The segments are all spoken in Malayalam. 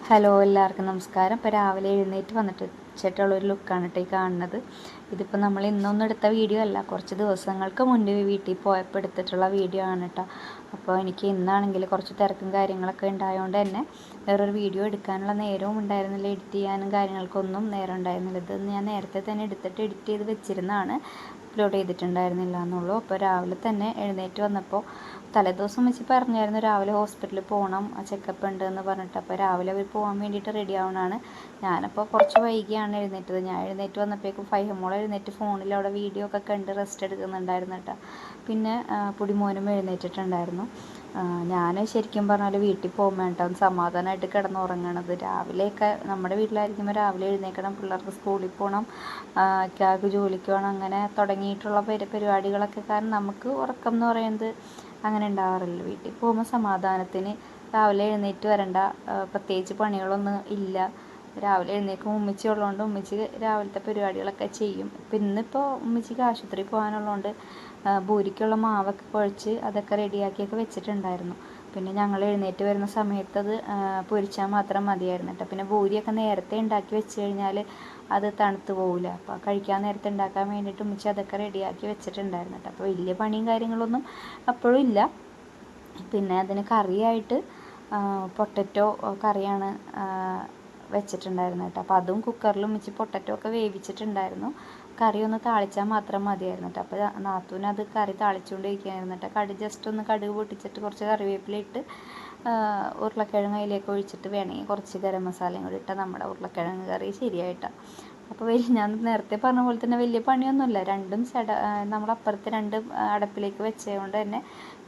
ഹലോ, എല്ലാവർക്കും നമസ്കാരം. ഇപ്പോൾ രാവിലെ എഴുന്നേറ്റ് വന്നിട്ട് ചേട്ടുള്ളൊരു ലുക്കാണ് കേട്ടോ ഈ കാണുന്നത്. ഇതിപ്പോൾ നമ്മൾ ഇന്നൊന്നും എടുത്ത വീഡിയോ അല്ല, കുറച്ച് ദിവസങ്ങൾക്ക് മുൻപ് വീട്ടിൽ പോയപ്പോൾ എടുത്തിട്ടുള്ള വീഡിയോ ആണ് കേട്ടോ. അപ്പോൾ എനിക്ക് ഇന്നാണെങ്കിൽ കുറച്ച് തിരക്കും കാര്യങ്ങളൊക്കെ ഉണ്ടായതുകൊണ്ട് തന്നെ വേറൊരു വീഡിയോ എടുക്കാനുള്ള നേരവും ഉണ്ടായിരുന്നില്ല, എഡിറ്റ് ചെയ്യാനും കാര്യങ്ങൾക്കൊന്നും നേരം ഉണ്ടായിരുന്നില്ല. ഇത് ഞാൻ നേരത്തെ തന്നെ എടുത്തിട്ട് എഡിറ്റ് ചെയ്ത് വെച്ചിരുന്നതാണ്, അപ്ലോഡ് ചെയ്തിട്ടുണ്ടായിരുന്നില്ല എന്നുള്ളൂ. അപ്പോൾ രാവിലെ തന്നെ എഴുന്നേറ്റ് വന്നപ്പോൾ തലേദിവസം വെച്ച് പറഞ്ഞായിരുന്നു രാവിലെ ഹോസ്പിറ്റലിൽ പോകണം, ചെക്കപ്പ് ഉണ്ട് എന്ന് പറഞ്ഞിട്ട്. അപ്പോൾ രാവിലെ അവർ പോകാൻ വേണ്ടിയിട്ട് റെഡി ആവണമാണ്. ഞാനപ്പോൾ കുറച്ച് വൈകിയാണ് എഴുന്നേറ്റത്. ഞാൻ എഴുന്നേറ്റ് വന്നപ്പോഴേക്കും ഫൈഹമോൾ എഴുന്നേറ്റ് ഫോണിൽ അവിടെ വീഡിയോ ഒക്കെ കണ്ട് റെസ്റ്റ് എടുക്കുന്നുണ്ടായിരുന്നു കേട്ടോ. പിന്നെ പുടിമോനും എഴുന്നേറ്റിട്ടുണ്ടായിരുന്നു. ഞാൻ ശരിക്കും പറഞ്ഞാൽ വീട്ടിൽ പോകുമ്പോൾ കേട്ടോ സമാധാനമായിട്ട് കിടന്നുറങ്ങണത്. രാവിലെയൊക്കെ നമ്മുടെ വീട്ടിലായിരിക്കുമ്പോൾ രാവിലെ എഴുന്നേൽക്കണം, പിള്ളേർക്ക് സ്കൂളിൽ പോകണം, ഇക്കാക്ക് ജോലിക്ക് പോകണം, അങ്ങനെ തുടങ്ങിയിട്ടുള്ള പരിപാടികളൊക്കെ കാരണം നമുക്ക് ഉറക്കം എന്ന് പറയുന്നത് അങ്ങനെ ഉണ്ടാവാറില്ല. വീട്ടിൽ പോകുമ്പോൾ സമാധാനത്തിന് രാവിലെ എഴുന്നേറ്റ് വരണ്ട, പ്രത്യേകിച്ച് പണികളൊന്നും ഇല്ല. രാവിലെ എഴുന്നേൽക്കുമ്പോൾ ഉമ്മച്ചി ഉള്ളതുകൊണ്ട് ഉമ്മച്ചി രാവിലത്തെ പരിപാടികളൊക്കെ ചെയ്യും. ഇപ്പം ഇന്നിപ്പോൾ ഉമ്മച്ചിക്ക് ആശുപത്രിയിൽ പോകാനുള്ളതുകൊണ്ട് പൂരിക്കുള്ള മാവൊക്കെ കുഴച്ച് അതൊക്കെ റെഡിയാക്കിയൊക്കെ വെച്ചിട്ടുണ്ടായിരുന്നു. പിന്നെ ഞങ്ങൾ എഴുന്നേറ്റ് വരുന്ന സമയത്ത് അത് പൊരിച്ചാൽ മാത്രം മതിയായിരുന്നു കേട്ടോ. പിന്നെ പൂരിയൊക്കെ നേരത്തെ ഉണ്ടാക്കി വെച്ച് കഴിഞ്ഞാൽ അത് തണുത്ത് പോകില്ല. അപ്പോൾ കഴിക്കാൻ നേരത്തെ ഉണ്ടാക്കാൻ വേണ്ടിയിട്ട് ഉമ്മച്ചി അതൊക്കെ റെഡിയാക്കി വെച്ചിട്ടുണ്ടായിരുന്നു കേട്ടോ. അപ്പോൾ വലിയ പണിയും കാര്യങ്ങളൊന്നും അപ്പോഴും ഇല്ല. പിന്നെ അതിന് കറിയായിട്ട് പൊട്ടറ്റോ കറിയാണ് വെച്ചിട്ടുണ്ടായിരുന്നു കേട്ടോ. അപ്പോൾ അതും കുക്കറിൽ ഉമ്മച്ചി പൊട്ടറ്റോ ഒക്കെ വേവിച്ചിട്ടുണ്ടായിരുന്നു. കറി ഒന്ന് താളിച്ചാൽ മാത്രം മതിയായിരുന്നു കേട്ടോ. അപ്പോൾ നാത്തൂന് അത് കറി താളിച്ചുകൊണ്ടിരിക്കുകയായിരുന്നു കേട്ടോ. ജസ്റ്റ് ഒന്ന് കടുക് പൊട്ടിച്ചിട്ട് കുറച്ച് കറിവേപ്പില ഇട്ട് ഉരുളക്കിഴങ്ങ് അതിലേക്ക് ഒഴിച്ചിട്ട് വേണമെങ്കിൽ കുറച്ച് ഗരം മസാലയും കൂടി ഇട്ടാൽ നമ്മുടെ ഉരുളക്കിഴങ്ങ് കറി ശരിയായിട്ടാണ്. അപ്പോൾ ഞാൻ നേരത്തെ പറഞ്ഞ പോലെ തന്നെ വലിയ പണിയൊന്നുമില്ല. രണ്ടും നമ്മളപ്പുറത്ത് രണ്ട് അടപ്പിലേക്ക് വെച്ചതുകൊണ്ട് തന്നെ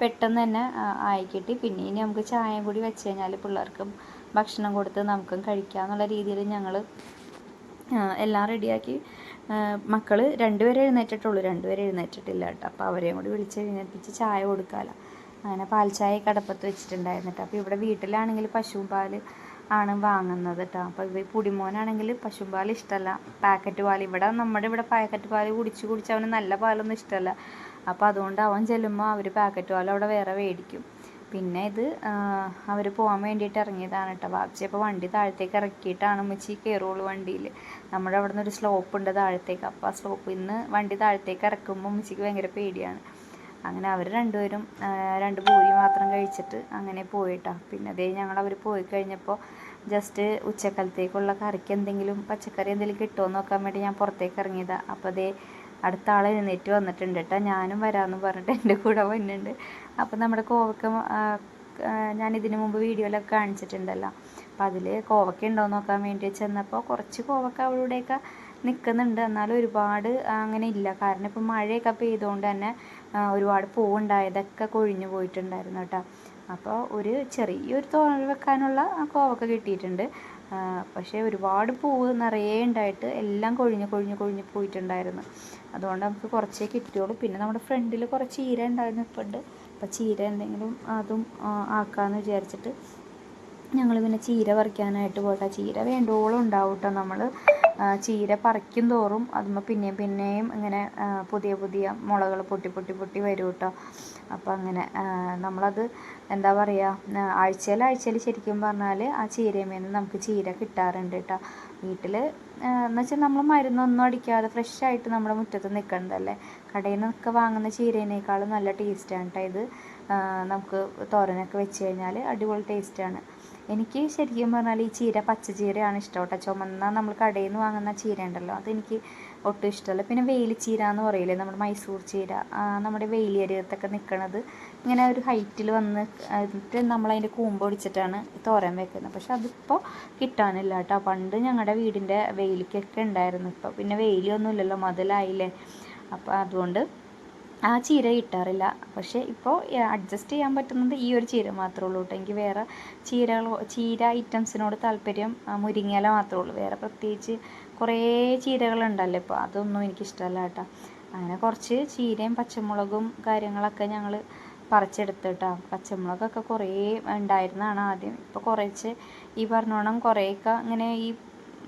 പെട്ടെന്ന് തന്നെ ആയി കിട്ടി. പിന്നെ ഇനി നമുക്ക് ചായയും കൂടി വെച്ച് കഴിഞ്ഞാൽ പിള്ളേർക്കും ഭക്ഷണം കൊടുത്ത് നമുക്കും കഴിക്കാമെന്നുള്ള രീതിയിൽ ഞങ്ങൾ എല്ലാം റെഡിയാക്കി. മക്കൾ രണ്ടുപേരെ എഴുന്നേറ്റിട്ടുള്ളൂ, രണ്ടുപേരെ എഴുന്നേറ്റിട്ടില്ല കേട്ടോ. അപ്പോൾ അവരെയും കൂടി വിളിച്ച് എഴുന്നേൽപ്പിച്ച് ചായ കൊടുക്കാമല്ലോ. അങ്ങനെ പാൽ ചായ കടപ്പത്ത് വെച്ചിട്ടുണ്ടായിരുന്നു കേട്ടോ. അപ്പോൾ ഇവിടെ വീട്ടിലാണെങ്കിൽ പശുവും പാൽ ആണ് വാങ്ങുന്നത് കേട്ടോ. അപ്പോൾ ഇത് പുടിമോനാണെങ്കിൽ പശുവും പാൽ ഇഷ്ടമല്ല, പാക്കറ്റ് പാൽ. നമ്മുടെ ഇവിടെ പാക്കറ്റ് പാൽ കുടിച്ച് അവന് നല്ല പാലൊന്നും ഇഷ്ടമല്ല. അപ്പോൾ അതുകൊണ്ട് അവൻ ചെല്ലുമ്പോൾ അവർ പാക്കറ്റ് പാൽ അവിടെ വേറെ മേടിക്കും. പിന്നെ ഇത് അവർ പോകാൻ വേണ്ടിയിട്ട് ഇറങ്ങിയതാണ് കേട്ടോ. വാപ്ചി അപ്പോൾ വണ്ടി താഴത്തേക്ക് ഇറക്കിയിട്ടാണ് ഉമ്മച്ചി കയറുള്ളൂ വണ്ടിയിൽ. നമ്മുടെ അവിടെ നിന്ന് ഒരു സ്ലോപ്പ് ഉണ്ട് താഴത്തേക്ക്. അപ്പോൾ ആ സ്ലോപ്പിൽ നിന്ന് വണ്ടി താഴത്തേക്ക് ഇറക്കുമ്പോൾ ഉമ്മച്ചിക്ക് ഭയങ്കര പേടിയാണ്. അങ്ങനെ അവർ രണ്ടുപേരും രണ്ട് പൂരി മാത്രം കഴിച്ചിട്ട് അങ്ങനെ പോയിട്ടാണ്. പിന്നെ അതേ അവർ പോയി കഴിഞ്ഞപ്പോൾ ജസ്റ്റ് ഉച്ചക്കാലത്തേക്കുള്ള കറിക്ക് എന്തെങ്കിലും പച്ചക്കറി എന്തെങ്കിലും കിട്ടുമോ നോക്കാൻ വേണ്ടി ഞാൻ പുറത്തേക്ക് ഇറങ്ങിയതാണ്. അപ്പോൾ അതേ അടുത്ത ആൾ എഴുന്നേറ്റ് വന്നിട്ടുണ്ട് കേട്ടോ. ഞാനും വരാമെന്ന് പറഞ്ഞിട്ട് എൻ്റെ കൂടെ വന്നിട്ടുണ്ട്. അപ്പോൾ നമ്മുടെ കോവക്ക ഞാൻ ഇതിനു മുമ്പ് വീഡിയോയിലൊക്കെ കാണിച്ചിട്ടുണ്ടല്ലോ. അപ്പോൾ അതിൽ കോവക്ക ഉണ്ടോ നോക്കാൻ വേണ്ടി ചെന്നപ്പോൾ കുറച്ച് കോവക്ക അവളുടെയൊക്കെ നിൽക്കുന്നുണ്ട്, എന്നാലും ഒരുപാട് അങ്ങനെ ഇല്ല. കാരണം ഇപ്പോൾ മഴയൊക്കെ പെയ്തുകൊണ്ട് തന്നെ ഒരുപാട് പൂവുണ്ടായതൊക്കെ കൊഴിഞ്ഞു പോയിട്ടുണ്ടായിരുന്നു കേട്ടോ. അപ്പോൾ ഒരു ചെറിയൊരു തോരൻ വെക്കാനുള്ള കോവക്ക കിട്ടിയിട്ടുണ്ട്. പക്ഷേ ഒരുപാട് പൂവ് നിറയെ ഉണ്ടായിട്ട് എല്ലാം കൊഴിഞ്ഞ് പോയിട്ടുണ്ടായിരുന്നു. അതുകൊണ്ട് നമുക്ക് കുറച്ചേ കിട്ടിയുള്ളൂ. പിന്നെ നമ്മുടെ ഫ്രണ്ടിൽ കുറച്ച് ചീര ഉണ്ടായിരുന്നു ഇപ്പോൾ ഉണ്ട്. അപ്പോൾ ചീര എന്തെങ്കിലും അതും ആക്കാമെന്ന് വിചാരിച്ചിട്ട് ഞങ്ങൾ പിന്നെ ചീര പറിക്കാനായിട്ട് പോയിട്ടാ. ചീര വേണ്ടോളം ഉണ്ടാവും കേട്ടോ. നമ്മൾ ചീര പറിക്കും തോറും അതുമ്പോൾ പിന്നെയും ഇങ്ങനെ പുതിയ മുളകൾ പൊട്ടി വരും കേട്ടോ. അപ്പോൾ അങ്ങനെ നമ്മളത് എന്താ പറയുക, ആഴ്ചയിൽ ശരിക്കും പറഞ്ഞാൽ ആ ചീരമേന്ന് നമുക്ക് ചീര കിട്ടാറുണ്ട് കേട്ടോ. വീട്ടിൽ എന്ന് വെച്ചാൽ നമ്മൾ മരുന്നൊന്നും അടിക്കാതെ ഫ്രഷായിട്ട് നമ്മുടെ മുറ്റത്ത് നിൽക്കുന്നതല്ലേ. കടയിൽ നിന്നൊക്കെ വാങ്ങുന്ന ചീരേനേക്കാളും നല്ല ടേസ്റ്റാണ് കേട്ടോ ഇത്. നമുക്ക് തോരനൊക്കെ വെച്ച് കഴിഞ്ഞാൽ അടിപൊളി ടേസ്റ്റാണ്. എനിക്ക് ശരിക്കും പറഞ്ഞാൽ ഈ ചീര പച്ച ചീരയാണ് ഇഷ്ടം കേട്ടോ. ചുമന്ന നമ്മൾ കടയിൽ നിന്ന് വാങ്ങുന്ന ചീര ഉണ്ടല്ലോ അതെനിക്ക് ഒട്ടും ഇഷ്ടമല്ല. പിന്നെ വേലിച്ചീര എന്ന് പറയില്ലേ, നമ്മുടെ മൈസൂർ ചീര, നമ്മുടെ വേലിയരികത്തൊക്കെ നിൽക്കണത് ഇങ്ങനെ ഒരു ഹൈറ്റിൽ വന്നിട്ട് നമ്മളതിൻ്റെ കൂമ്പൊടിച്ചിട്ടാണ് തോരൻ വെക്കുന്നത്. പക്ഷെ അതിപ്പോൾ കിട്ടാനില്ല കേട്ടോ. പണ്ട് ഞങ്ങളുടെ വീടിൻ്റെ വേലിക്കൊക്കെ ഉണ്ടായിരുന്നു. ഇപ്പോൾ പിന്നെ വേലിയൊന്നും ഇല്ലല്ലോ, മതിലായില്ലേ. അപ്പോൾ അതുകൊണ്ട് ആ ചീര കിട്ടാറില്ല. പക്ഷേ ഇപ്പോൾ അഡ്ജസ്റ്റ് ചെയ്യാൻ പറ്റുന്നത് ഈ ഒരു ചീര മാത്രമേ ഉള്ളൂ കേട്ടോ. എനിക്ക് വേറെ ചീര ഐറ്റംസിനോട് താല്പര്യം മുരിങ്ങയില മാത്രമേ ഉള്ളൂ. വേറെ പ്രത്യേകിച്ച് കുറേ ചീരകളുണ്ടല്ലോ ഇപ്പോൾ, അതൊന്നും എനിക്കിഷ്ടമല്ല കേട്ടോ. അങ്ങനെ കുറച്ച് ചീരയും പച്ചമുളകും കാര്യങ്ങളൊക്കെ ഞങ്ങൾ പറിച്ചെടുത്ത് കേട്ടോ. പച്ചമുളകൊക്കെ കുറേ ഉണ്ടായിരുന്നതാണ് ആദ്യം. ഇപ്പോൾ കുറച്ച് ഈ പറഞ്ഞോണം കുറേയൊക്കെ ഇങ്ങനെ ഈ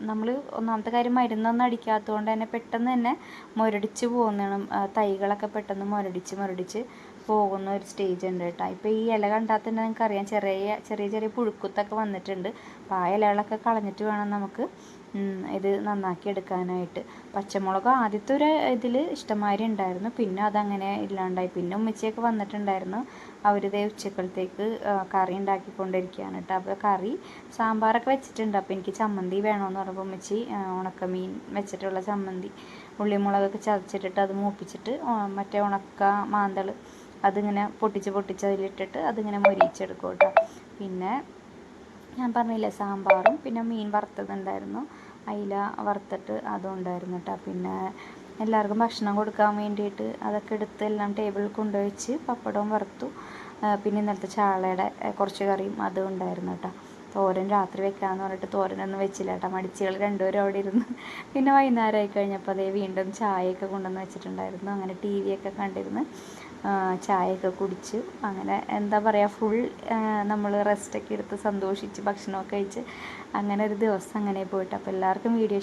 നമ്മൾ ഒന്നാമത്തെ കാര്യം മരുന്നൊന്നും അടിക്കാത്തതുകൊണ്ട് തന്നെ പെട്ടെന്ന് തന്നെ മുരടിച്ച് പോകുന്നതാണ്. തൈകളൊക്കെ പെട്ടെന്ന് മുരടിച്ച് പോകുന്ന ഒരു സ്റ്റേജ് ഉണ്ട് കേട്ടോ. ഇപ്പോൾ ഈ ഇല കണ്ടാൽ തന്നെ നിങ്ങൾക്കറിയാം ചെറിയ ചെറിയ ചെറിയ പുഴുക്കുത്തൊക്കെ വന്നിട്ടുണ്ട്. അപ്പോൾ ആ ഇലകളൊക്കെ കളഞ്ഞിട്ട് വേണം നമുക്ക് ഇത് നന്നാക്കി എടുക്കാനായിട്ട്. പച്ചമുളക് ആദ്യത്തെ ഒരു ഇതിൽ ഇഷ്ടംമാതിരി ഉണ്ടായിരുന്നു, പിന്നെ അതങ്ങനെ ഇല്ലാണ്ടായി. പിന്നെ ഉമ്മച്ചിയൊക്കെ വന്നിട്ടുണ്ടായിരുന്നു, അവരിതേ ഉച്ചക്കലത്തേക്ക് കറി ഉണ്ടാക്കിക്കൊണ്ടിരിക്കുകയാണ് കേട്ടോ. അപ്പോൾ കറി സാമ്പാറൊക്കെ വെച്ചിട്ടുണ്ട്. അപ്പോൾ എനിക്ക് ചമ്മന്തി വേണമെന്ന് പറഞ്ഞപ്പോൾ ഉമ്മച്ചി ഉണക്കമീൻ വെച്ചിട്ടുള്ള ചമ്മന്തി, ഉള്ളിമുളകൊക്കെ ചതച്ചിട്ടിട്ട് അത് മൂപ്പിച്ചിട്ട് മറ്റേ ഉണക്ക മാന്തൾ അതിങ്ങനെ പൊട്ടിച്ച് അതിലിട്ടിട്ട് അതിങ്ങനെ മൊരിയിച്ചെടുക്കും കേട്ടോ. പിന്നെ ഞാൻ പറഞ്ഞില്ലേ സാമ്പാറും പിന്നെ മീൻ വറുത്തതുണ്ടായിരുന്നു, അയില വറുത്തിട്ട് അതും ഉണ്ടായിരുന്നു കേട്ടോ. പിന്നെ എല്ലാവർക്കും ഭക്ഷണം കൊടുക്കാൻ വേണ്ടിയിട്ട് അതൊക്കെ എടുത്ത് എല്ലാം ടേബിളിൽ കൊണ്ടുവച്ച് പപ്പടവും വറുത്തു. പിന്നെ ഇന്നലത്തെ ചാളയുടെ കുറച്ച് കറിയും അതും ഉണ്ടായിരുന്നു കേട്ടോ. തോരൻ രാത്രി വെക്കാമെന്ന് പറഞ്ഞിട്ട് തോരനൊന്നും വെച്ചില്ല കേട്ടോ, മടിച്ചുകൾ രണ്ടുപേരും അവിടെ ഇരുന്ന്. പിന്നെ വൈകുന്നേരമായി കഴിഞ്ഞപ്പോൾ അതേ വീണ്ടും ചായയൊക്കെ കൊണ്ടുവന്ന് വെച്ചിട്ടുണ്ടായിരുന്നു. അങ്ങനെ ടി വിയൊക്കെ കണ്ടിരുന്ന് ചായയൊക്കെ കുടിച്ച് അങ്ങനെ എന്താ പറയുക ഫുൾ നമ്മൾ റെസ്റ്റൊക്കെ എടുത്ത് സന്തോഷിച്ച് ഭക്ഷണമൊക്കെ കഴിച്ച് അങ്ങനെ ഒരു ദിവസം അങ്ങനെ പോയിട്ട്. അപ്പോൾ എല്ലാവർക്കും വീഡിയോ